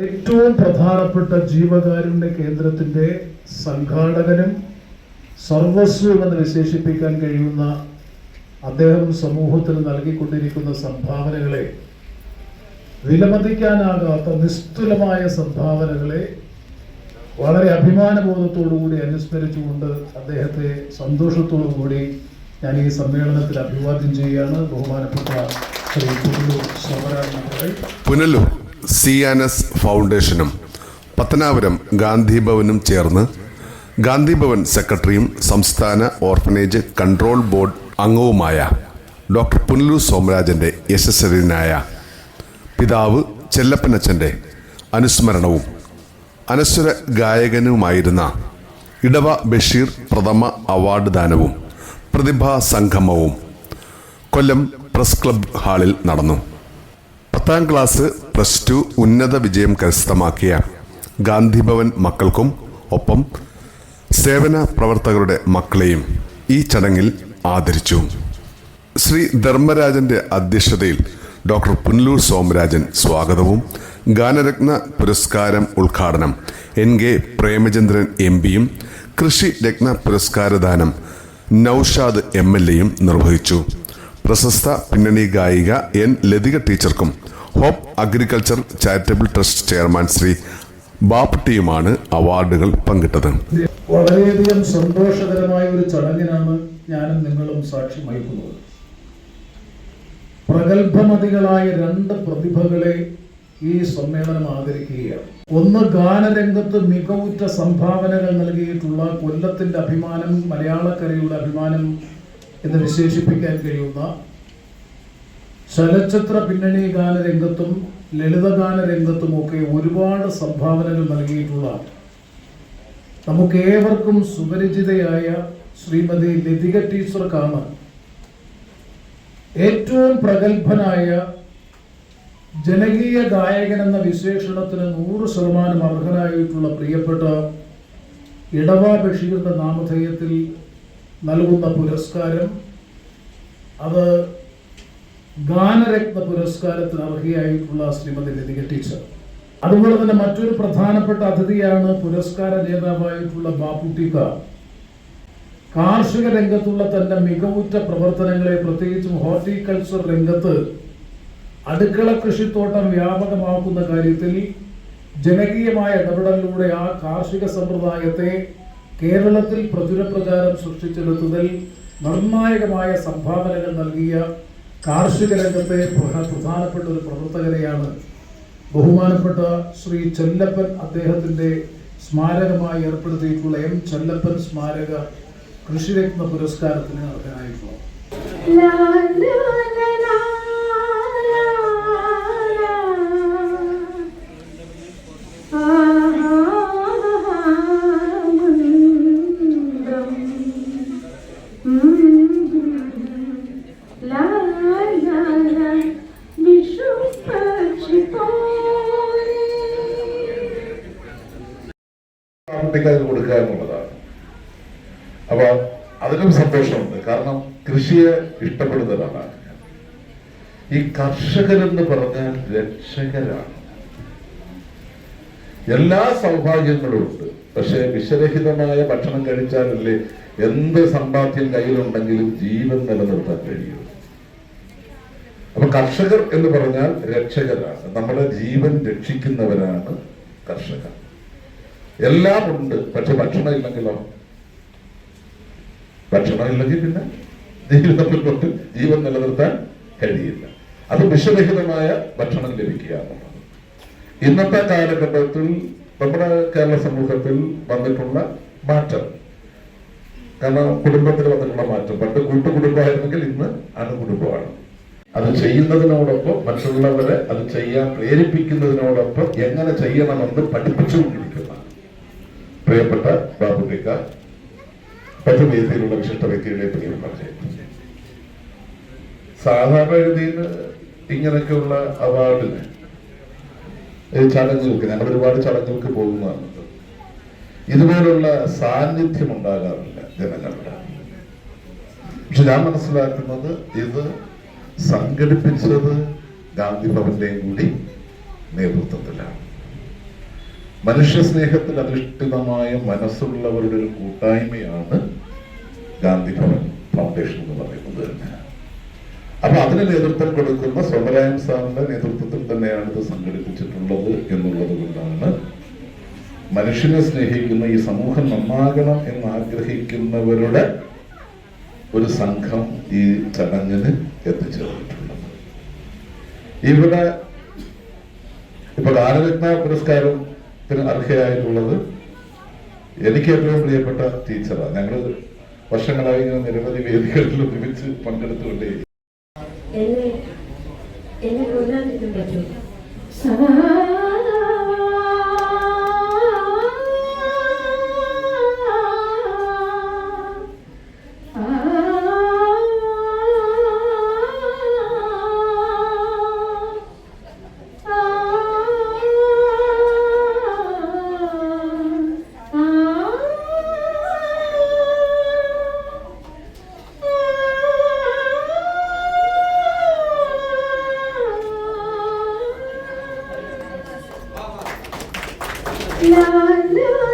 ഏറ്റവും പ്രധാനപ്പെട്ട ജീവകാരുണ്യ കേന്ദ്രത്തിന്റെ സംഘാടകനും സർവസ്വം എന്ന് വിശേഷിപ്പിക്കാൻ കഴിയുന്ന അദ്ദേഹം സമൂഹത്തിന് നൽകിക്കൊണ്ടിരിക്കുന്ന സംഭാവനകളെ, വിലമതിക്കാനാകാത്ത നിസ്തുലമായ സംഭാവനകളെ വളരെ അഭിമാനബോധത്തോടുകൂടി അനുസ്മരിച്ചുകൊണ്ട് അദ്ദേഹത്തെ സന്തോഷത്തോടുകൂടി ഞാൻ ഈ സമ്മേളനത്തിൽ അഭിവാദ്യം ചെയ്യുകയാണ്. ബഹുമാനപ്പെട്ട ശ്രീ പുനലൂർ സോമരാജൻ പുനലൂർ CNS ഫൗണ്ടേഷനും പത്തനാപുരം ഗാന്ധി ഭവനും ചേർന്ന് ഗാന്ധി ഭവൻ സെക്രട്ടറിയും സംസ്ഥാന ഓർഫനേജ് കൺട്രോൾ ബോർഡ് അംഗവുമായ ഡോക്ടർ പുനലൂർ സോമരാജൻ്റെ യശസ്വരനായ പിതാവ് ചെല്ലപ്പനച്ഛൻ്റെ അനുസ്മരണവും അനശ്വര ഗായകനുമായിരുന്ന ഇടവ ബഷീർ പ്രഥമ അവാർഡ് ദാനവും പ്രതിഭാ സംഗമവും കൊല്ലം പ്രസ് ക്ലബ് ഹാളിൽ നടന്നു. 10ാം ക്ലാസ് +2 ഉന്നത വിജയം കരസ്ഥമാക്കിയ ഗാന്ധിഭവൻ മക്കൾക്കും ഒപ്പം സേവന പ്രവർത്തകരുടെ മക്കളെയും ഈ ചടങ്ങിൽ ആദരിച്ചു. ശ്രീ ധർമ്മരാജന്റെ അധ്യക്ഷതയിൽ ഡോക്ടർ പുനലൂർ സോമരാജൻ സ്വാഗതവും ഗാനരത്ന പുരസ്കാരം ഉദ്ഘാടനം NK പ്രേമചന്ദ്രൻ MPയും കൃഷി രത്ന പുരസ്കാരദാനം നൌഷാദ് MLAയും നിർവഹിച്ചു. പ്രശസ്ത പിന്നണി ഗായിക N ലതിക ടീച്ചർക്കും hope agriculture charitable trust chairman Shri ബാപ്പുട്ടിയുമാണ് അവാർഡുകൾ പങ്കിട്ടത്. വളരെയധികം സന്തോഷകരമായ ഒരു ചടങ്ങിനാണ് ഞാനും നിങ്ങളും സാക്ഷ്യം വഹിക്കുന്നത്. പ്രഗത്ഭമതികളായ 2 പ്രതിഭകളെ ഈ സമ്മേളനം ആദരിക്കുകയാണ്. ഒന്ന്, ഗാനരംഗത്ത് മികവുറ്റ സംഭാവനകൾ നൽകിയിട്ടുള്ള കൊല്ലത്തിന്റെ അഭിമാനം, മലയാളക്കരയുടെ അഭിമാനം എന്ന് വിശേഷിപ്പിക്കാൻ കഴിയുന്ന ചലച്ചിത്ര പിന്നണി ഗാനരംഗത്തും ലളിതഗാന രംഗത്തുമൊക്കെ ഒരുപാട് സംഭാവനകൾ നൽകിയിട്ടുള്ള നമുക്കേവർക്കും സുപരിചിതയായ ശ്രീമതി ലതിക ടീച്ചർക്കാണ് ഏറ്റവും പ്രഗത്ഭനായ ജനകീയ ഗായകൻ എന്ന വിശേഷണത്തിന് 100% അർഹനായിട്ടുള്ള പ്രിയപ്പെട്ട ഇടവ ബഷീറിന്റെ നാമധേയത്തിൽ നൽകുന്ന പുരസ്കാരം. അത് ഗാനരത്ന പുരസ്കാരത്തിന് അർഹയായിട്ടുള്ള ശ്രീമതി ലതിക ടീച്ചർ. അതുപോലെ തന്നെ മറ്റൊരു പ്രധാനപ്പെട്ട അതിഥിയാണ് പുരസ്കാര ജേതാവായിട്ടുള്ള ബാപ്പുട്ടിക്ക. കാർഷിക രംഗത്തുള്ള തന്റെ മികവുറ്റ പ്രവർത്തനങ്ങളെ, പ്രത്യേകിച്ചും ഹോർട്ടിക്കൾച്ചർ രംഗത്ത് അടുക്കള കൃഷിത്തോട്ടം വ്യാപകമാക്കുന്ന കാര്യത്തിൽ ജനകീയമായ ഇടപെടലിലൂടെ ആ കാർഷിക സമ്പ്രദായത്തെ കേരളത്തിൽ പ്രചാരം സൃഷ്ടിച്ചെടുത്തതിൽ നിർണായകമായ സംഭാവനകൾ നൽകിയ കാർഷിക രംഗത്തെ പ്രധാനപ്പെട്ട ഒരു പ്രവർത്തകരെയാണ് ബഹുമാനപ്പെട്ട ശ്രീ ചെല്ലപ്പൻ അദ്ദേഹത്തിന്റെ സ്മാരകമായി ഏർപ്പെടുത്തിയിട്ടുള്ള M ചെല്ലപ്പൻ സ്മാരക കൃഷിരത്ന പുരസ്കാരത്തിന് അർഹനായിട്ടുള്ളത്. കൊടുക്കുക എന്നുള്ളതാണ്. അപ്പൊ അതിനും സന്തോഷമുണ്ട്. കാരണം കൃഷിയെ ഇഷ്ടപ്പെടുന്നതാണ്. ഈ കർഷകരെന്ന് പറഞ്ഞാൽ രക്ഷകരാണ്. എല്ലാ സൗഭാഗ്യങ്ങളും ഉണ്ട്. പക്ഷെ വിഷരഹിതമായ ഭക്ഷണം കഴിച്ചാലല്ലേ എന്ത് സമ്പാദ്യം കയ്യിലുണ്ടെങ്കിലും ജീവൻ നിലനിർത്താൻ കഴിയും. അപ്പൊ കർഷകർ എന്ന് പറഞ്ഞാൽ രക്ഷകരാണ്. നമ്മുടെ ജീവൻ രക്ഷിക്കുന്നവരാണ് കർഷകർ. എല്ലാം ഉണ്ട്, പക്ഷെ ഭക്ഷണം ഇല്ലെങ്കിലോ? ഭക്ഷണം ഇല്ലെങ്കിൽ പിന്നെ ജീവിതത്തിൽ കൊണ്ട് ജീവൻ നിലനിർത്താൻ കഴിയില്ല. അത് വിഷരഹിതമായ ഭക്ഷണം ലഭിക്കുക എന്നുള്ളത് ഇന്നത്തെ കാലഘട്ടത്തിൽ നമ്മുടെ കേരള സമൂഹത്തിൽ വന്നിട്ടുള്ള മാറ്റം. കാരണം കുടുംബത്തിൽ വന്നിട്ടുള്ള മാറ്റം. പണ്ട് കൂട്ടുകുടുംബമായിരുന്നെങ്കിൽ ഇന്ന് അണുകുടുംബമാണ്. അത് ചെയ്യുന്നതിനോടൊപ്പം മറ്റുള്ളവരെ അത് ചെയ്യാൻ പ്രേരിപ്പിക്കുന്നതിനോടൊപ്പം എങ്ങനെ ചെയ്യണമെന്ന് പഠിപ്പിച്ചുകൊണ്ടിരിക്കുന്ന പ്രിയപ്പെട്ട ബാബുട്ടിക്ക മറ്റു വേദിയിലുള്ള വിശിഷ്ട വ്യക്തികളെ പരിചയം. സാധാരണ രീതിയിൽ ഇങ്ങനെയൊക്കെയുള്ള അവാർഡിന് ചടങ്ങുകൾക്ക് ഞങ്ങൾ ഒരുപാട് ചടങ്ങുകൾക്ക് പോകുന്നതാണ്. ഇതുപോലുള്ള സാന്നിധ്യം ഉണ്ടാകാറില്ല ജനങ്ങളുടെ. പക്ഷെ ഞാൻ മനസ്സിലാക്കുന്നത് ഇത് സംഘടിപ്പിച്ചത് ഗാന്ധി ഭവന്റെയും കൂടി നേതൃത്വത്തിലാണ്. മനുഷ്യ സ്നേഹത്തിൽ അധിഷ്ഠിതമായ മനസ്സുള്ളവരുടെ ഒരു കൂട്ടായ്മയാണ് ഗാന്ധി ഭവൻ ഫൗണ്ടേഷൻ എന്ന് പറയുന്നത് തന്നെ. അപ്പൊ അതിന് നേതൃത്വം കൊടുക്കുന്ന സോമരായൻ സാറിന്റെ നേതൃത്വത്തിൽ തന്നെയാണ് ഇത് സംഘടിപ്പിച്ചിട്ടുള്ളത് എന്നുള്ളത് കൊണ്ടാണ് മനുഷ്യനെ സ്നേഹിക്കുന്ന ഈ സമൂഹം നന്നാകണം എന്ന് ആഗ്രഹിക്കുന്നവരുടെ ഒരു സംഘം ഈ ചടങ്ങിന് എത്തിച്ചേർന്നിട്ടുള്ളത്. ഇവിടെ ഇപ്പൊ ഭാരതരത്ന പുരസ്കാരത്തിന് അർഹയായിട്ടുള്ളത് എനിക്ക് ഏറ്റവും പ്രിയപ്പെട്ട ടീച്ചറാണ്. ഞങ്ങൾ വർഷങ്ങളായി ഇങ്ങനെ നിരവധി വേദികളിൽ ഒരുമിച്ച് പങ്കെടുത്തുകൊണ്ടേ La la